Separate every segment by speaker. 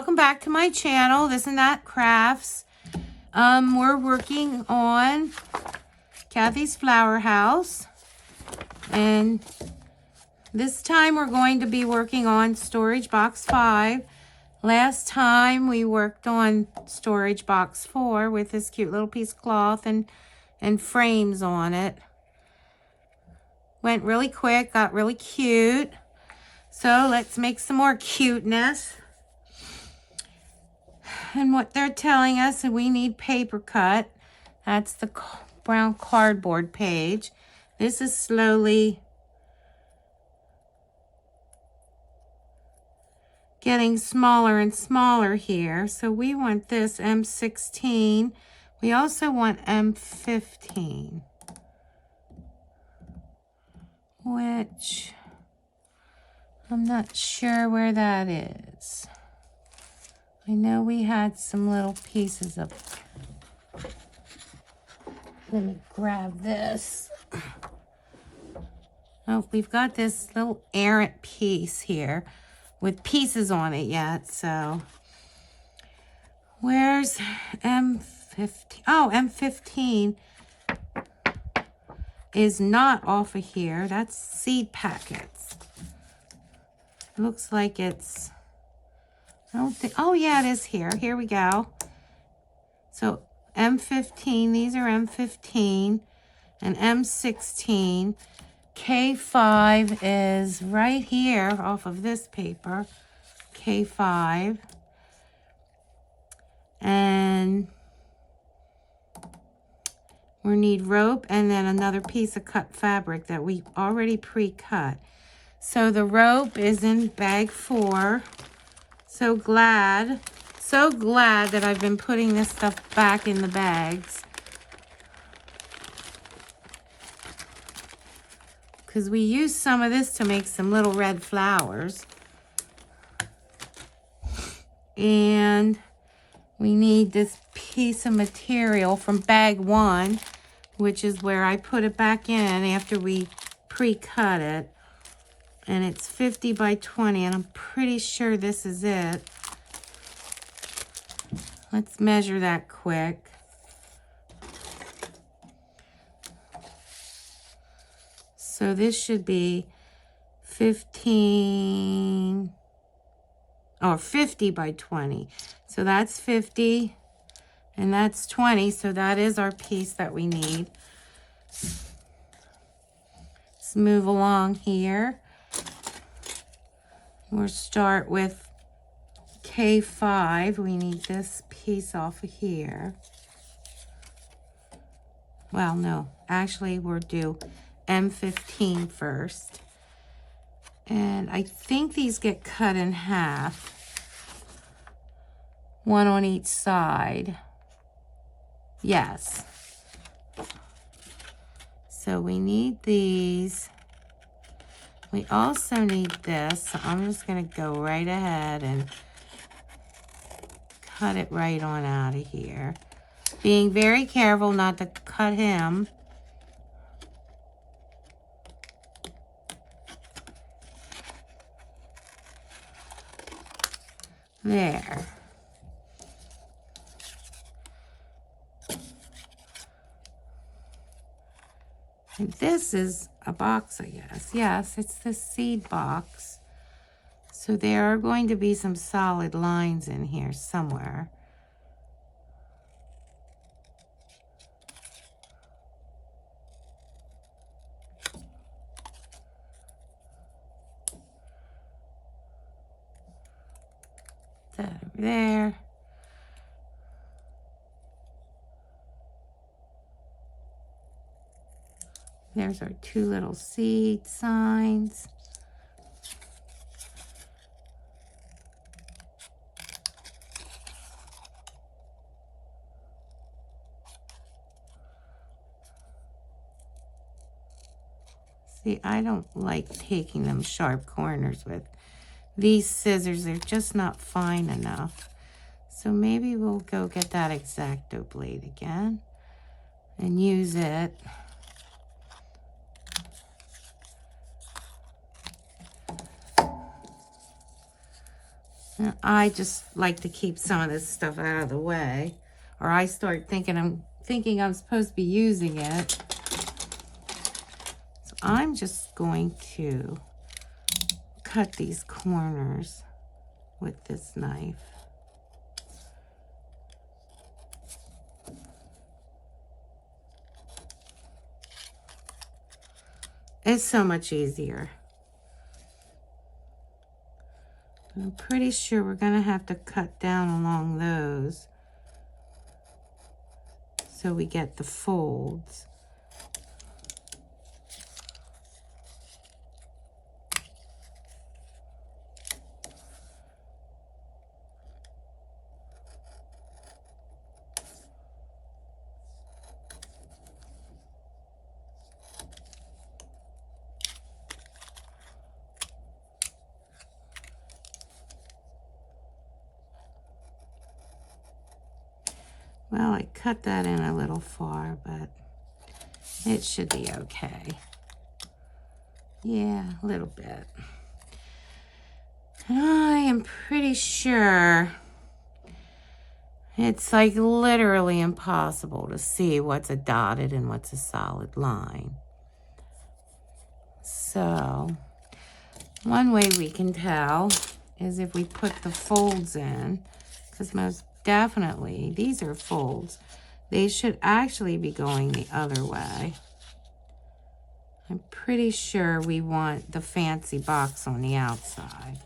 Speaker 1: welcome back to my channel, This and That Crafts. We're working on Cathy's flower house, and this time we're going to be working on storage box 5. Last time we worked on storage box 4 with this cute little piece of cloth and frames on it. Went really quick, got really cute. So let's make some more cuteness. And what they're telling us is we need paper cut. That's the brown cardboard page. This is slowly getting smaller and smaller here. So we want this M16. We also want M15, which I'm not sure where that is. I know we had some little pieces of... Let me grab this. Oh, we've got this little errant piece here with pieces on it yet, so... Where's M15? Oh, M15 is not off of here. That's seed packets. It looks like it's... I don't think... Oh, yeah, it is here. Here we go. So, M15. These are M15 and M16. K5 is right here off of this paper. K5. And we need rope and then another piece of cut fabric that we already pre-cut. So the rope is in bag 4. So glad that I've been putting this stuff back in the bags. Because we used some of this to make some little red flowers. And we need this piece of material from bag 1, which is where I put it back in after we pre-cut it. And it's 50 by 20, and I'm pretty sure this is it. Let's measure that quick. So this should be 15 or 50 by 20. So that's 50 and that's 20. So that is our piece that we need. Let's move along here. We'll start with K5. We need this piece off of here. Well, no, actually we'll do M15 first. And I think these get cut in half. One on each side. Yes. So we need these. We also need this. So I'm just going to go right ahead and cut it right on out of here. Being very careful not to cut him. There. And this is a box, I guess. Yes, it's the seed box. So there are going to be some solid lines in here somewhere. That over there. There's our 2 little seed signs. See, I don't like taking them sharp corners with these scissors. They're just not fine enough. So maybe we'll go get that X-Acto blade again and use it. I just like to keep some of this stuff out of the way, or I start thinking I'm supposed to be using it. So I'm just going to cut these corners with this knife. It's so much easier. I'm pretty sure we're going to have to cut down along those so we get the folds. Well, I cut that in a little far, but it should be okay. Yeah, a little bit. I am pretty sure it's like literally impossible to see what's a dotted and what's a solid line. So, one way we can tell is if we put the folds in, because most definitely these are folds. They should actually be going the other way. I'm pretty sure we want the fancy box on the outside.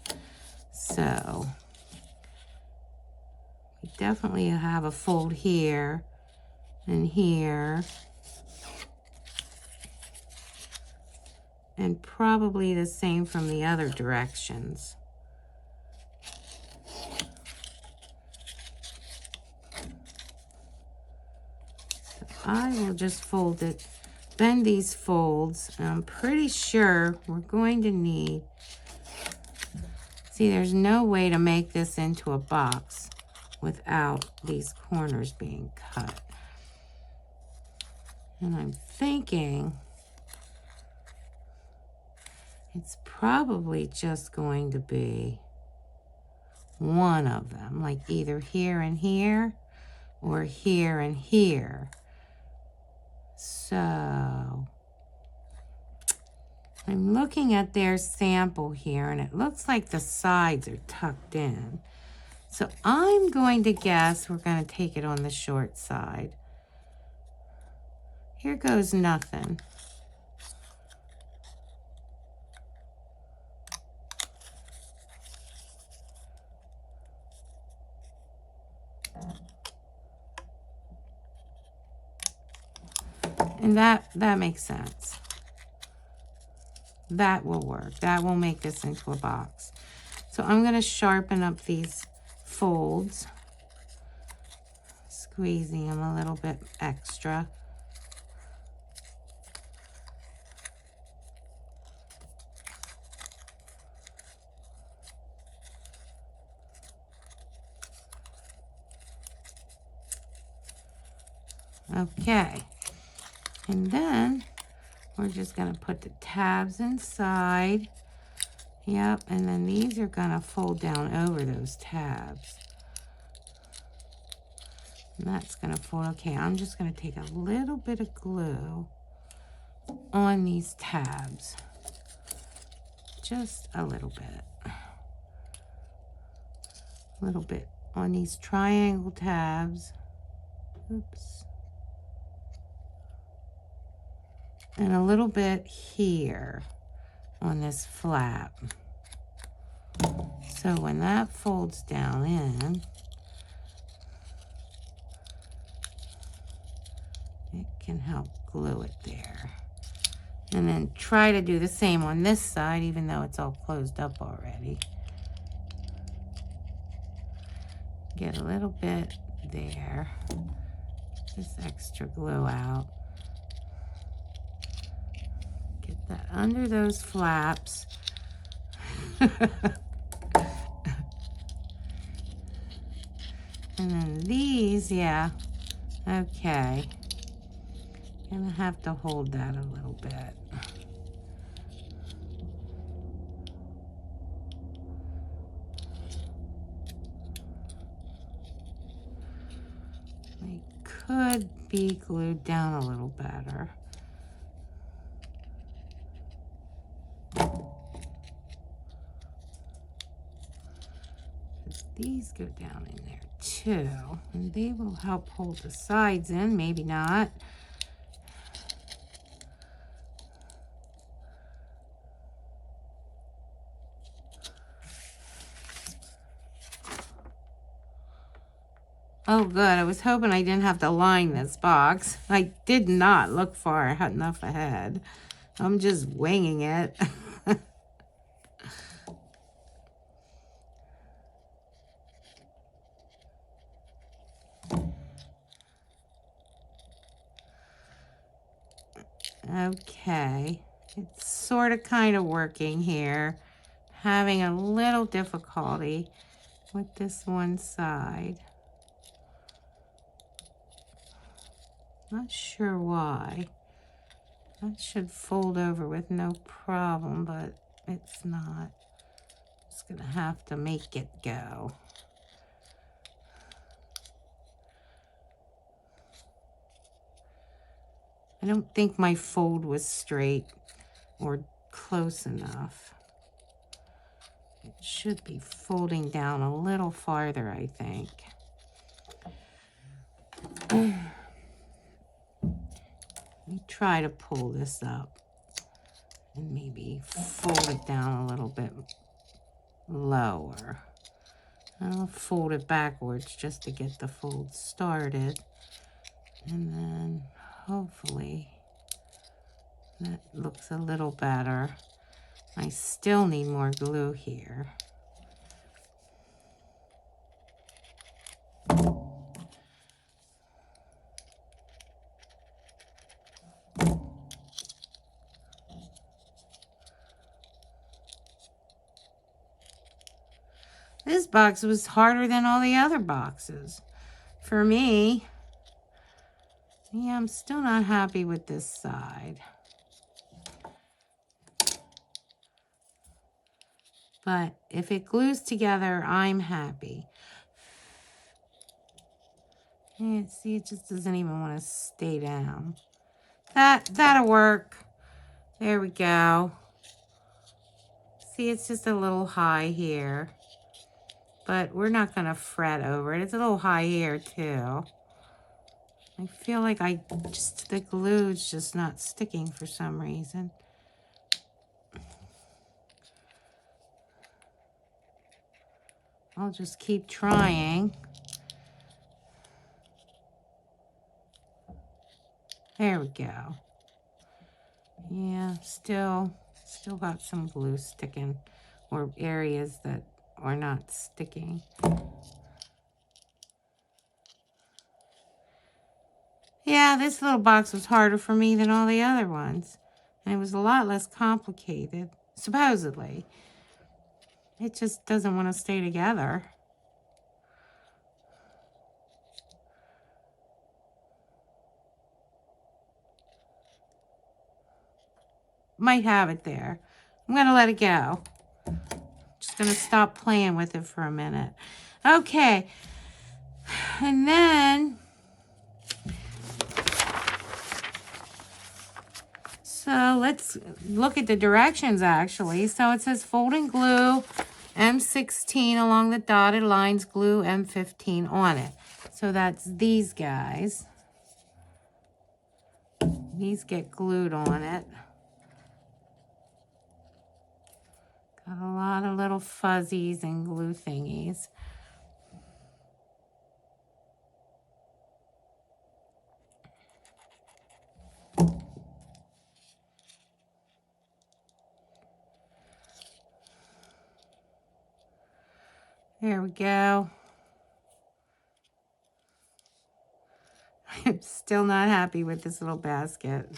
Speaker 1: So we definitely have a fold here and here. And probably the same from the other directions. So I will just fold it, bend these folds, and I'm pretty sure we're going to need, see, there's no way to make this into a box without these corners being cut. And I'm thinking it's probably just going to be one of them, like either here and here or here and here. So I'm looking at their sample here, and it looks like the sides are tucked in. So I'm going to guess we're going to take it on the short side. Here goes nothing. And that makes sense. That will work. That will make this into a box. So I'm going to sharpen up these folds, squeezing them a little bit extra. Okay. And then we're just going to put the tabs inside. Yep, and then these are going to fold down over those tabs. And that's going to fold. Okay, I'm just going to take a little bit of glue on these tabs. Just a little bit. A little bit on these triangle tabs. Oops. And a little bit here on this flap. So when that folds down in, it can help glue it there. And then try to do the same on this side, even though it's all closed up already. Get a little bit there. Get this extra glue out. Get that under those flaps. And then these, yeah, okay. Gonna have to hold that a little bit. could be glued down a little better. These go down in there too, and they will help hold the sides in, maybe not. Oh, good. I was hoping I didn't have to line this box. I did not look far enough ahead. I'm just winging it. Okay. It's sort of kind of working here. Having a little difficulty with this one side. Not sure why. That should fold over with no problem, but it's not. Just gonna have to make it go. I don't think my fold was straight or close enough. It should be folding down a little farther, I think. Let me try to pull this up and maybe fold it down a little bit lower. I'll fold it backwards just to get the fold started. And then hopefully that looks a little better. I still need more glue here. This box was harder than all the other boxes. For me, yeah, I'm still not happy with this side. But if it glues together, I'm happy. Yeah, see, it just doesn't even want to stay down. That'll work. There we go. See, it's just a little high here. But we're not going to fret over it. It's a little high here, too. I feel like the glue's just not sticking for some reason. I'll just keep trying. There we go. Yeah, still got some glue sticking, or areas that are not sticking. Yeah, this little box was harder for me than all the other ones. And it was a lot less complicated, supposedly. It just doesn't want to stay together. Might have it there. I'm going to let it go. Just going to stop playing with it for a minute. Okay. And then, so let's look at the directions actually. So it says folding glue M16 along the dotted lines, glue M15 on it. So that's these guys. These get glued on it. Got a lot of little fuzzies and glue thingies. There we go. I'm still not happy with this little basket.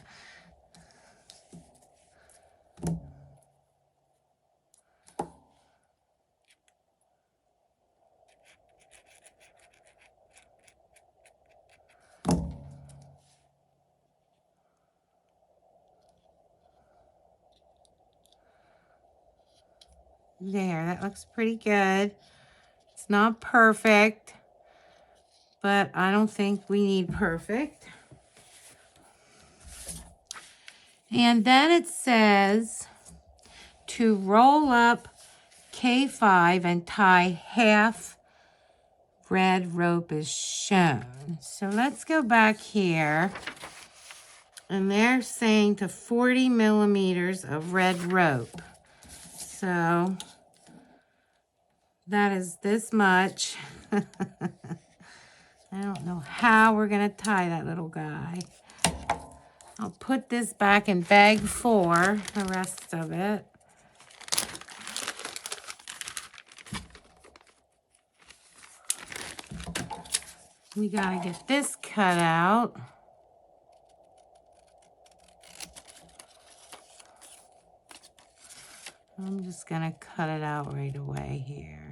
Speaker 1: There, that looks pretty good. It's not perfect, but I don't think we need perfect. And then it says to roll up K5 and tie half red rope is shown. So let's go back here. And they're saying to 40 millimeters of red rope. So that is this much. I don't know how we're going to tie that little guy. I'll put this back in bag 4, the rest of it. We got to get this cut out. I'm just going to cut it out right away here.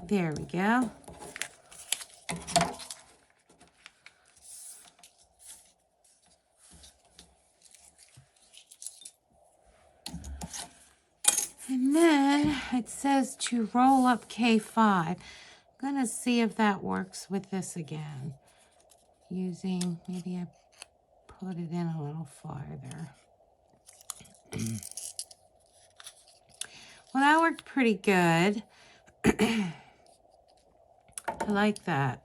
Speaker 1: There we go. And then it says to roll up K5. I'm going to see if that works with this again. Using, maybe I put it in a little farther. Well, that worked pretty good. I like that.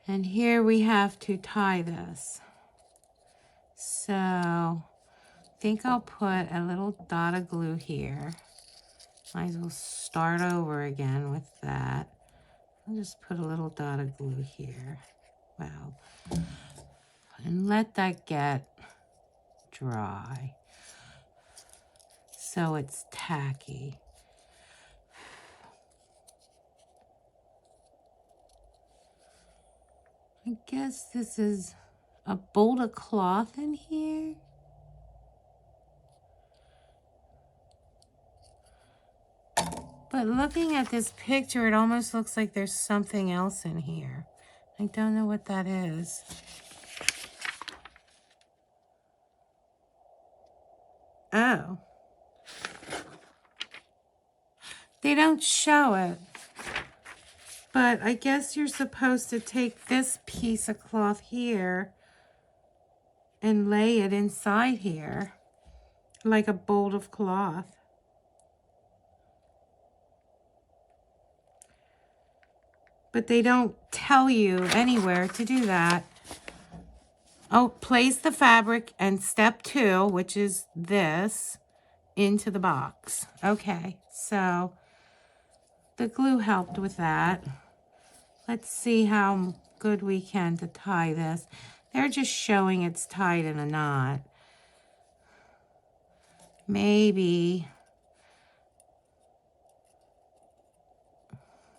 Speaker 1: And here we have to tie this. So I think I'll put a little dot of glue here. Might as well start over again with that. I'll just put a little dot of glue here. Wow. And let that get dry so it's tacky. I guess this is a bolt of cloth in here. But looking at this picture, it almost looks like there's something else in here. I don't know what that is. Oh. They don't show it. But I guess you're supposed to take this piece of cloth here and lay it inside here like a bolt of cloth. But they don't tell you anywhere to do that. Oh, place the fabric and step 2, which is this, into the box. Okay, so the glue helped with that. Let's see how good we can to tie this. They're just showing it's tied in a knot. Maybe.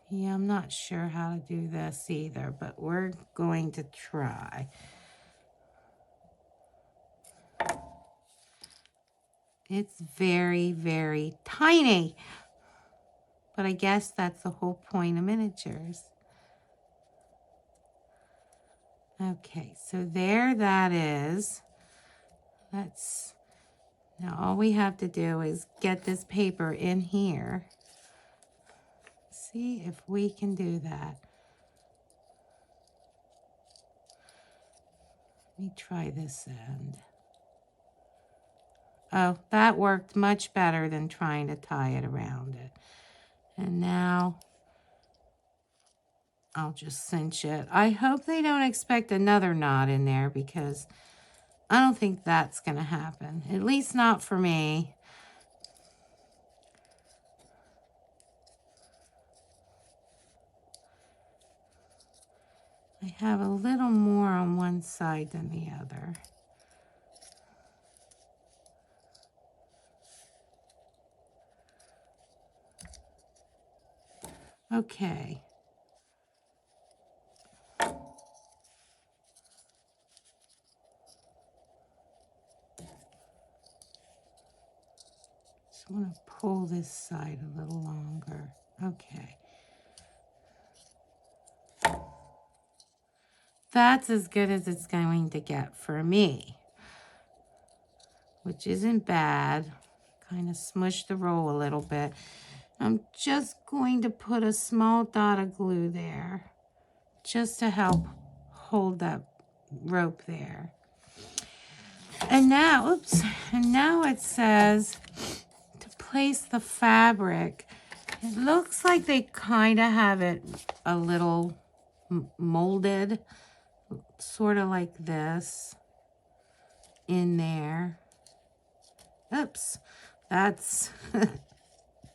Speaker 1: Yeah, I'm not sure how to do this either, but we're going to try. It's very, very tiny. But I guess that's the whole point of miniatures. Okay, so there that is. Now all we have to do is get this paper in here. See if we can do that. Let me try this end. Oh, that worked much better than trying to tie it around it. And now I'll just cinch it. I hope they don't expect another knot in there because I don't think that's going to happen. At least not for me. I have a little more on one side than the other. Okay. Just want to pull this side a little longer. Okay. that's as good as it's going to get for me, which isn't bad. Kind of smush the roll a little bit. I'm just going to put a small dot of glue there just to help hold that rope there. And now, oops, and now it says to place the fabric. It looks like they kind of have it a little molded, sort of like this in there. Oops, that's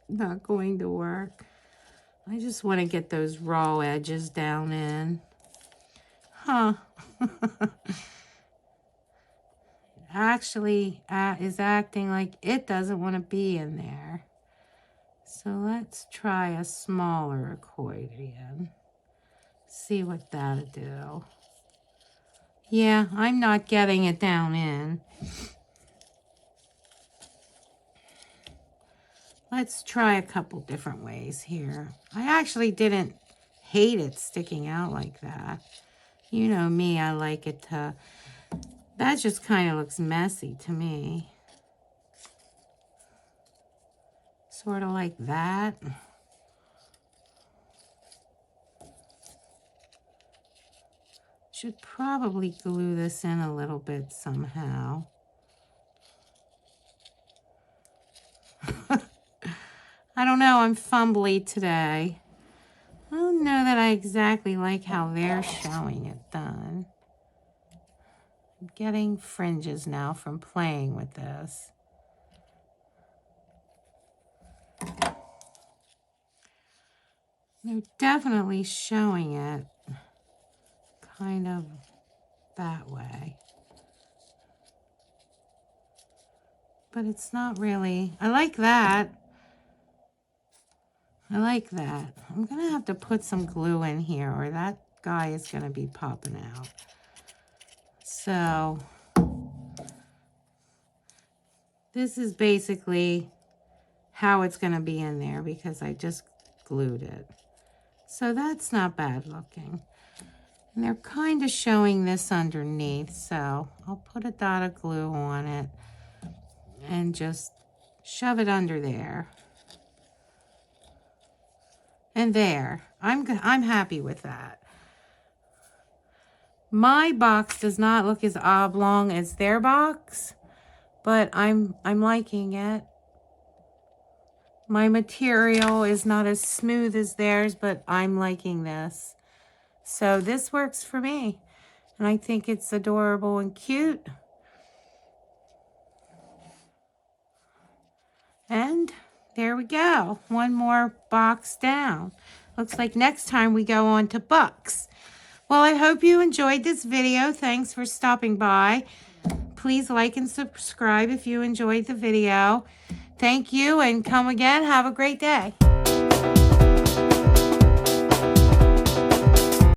Speaker 1: not going to work. I just want to get those raw edges down in. Huh. Actually is acting like it doesn't want to be in there. So let's try a smaller accordion. See what that'll do. Yeah, I'm not getting it down in. Let's try a couple different ways here. I actually didn't hate it sticking out like that. You know me, I like it to... That just kind of looks messy to me. Sort of like that. Should probably glue this in a little bit somehow. I don't know, I'm fumbly today. I don't know that I exactly like how they're showing it done. I'm getting fringes now from playing with this. They're definitely showing it kind of that way. But it's not really, I like that. I like that. I'm gonna have to put some glue in here or that guy is gonna be popping out. So, this is basically how it's gonna be in there because I just glued it. So that's not bad looking. And they're kind of showing this underneath, so I'll put a dot of glue on it and just shove it under there. And there, I'm happy with that. My box does not look as oblong as their box, but I'm liking it. My material is not as smooth as theirs, but I'm liking this. So this works for me. And I think it's adorable and cute. And there we go. One more box down. Looks like next time we go on to books. Well, I hope you enjoyed this video. Thanks for stopping by. Please like and subscribe if you enjoyed the video. Thank you and come again. Have a great day.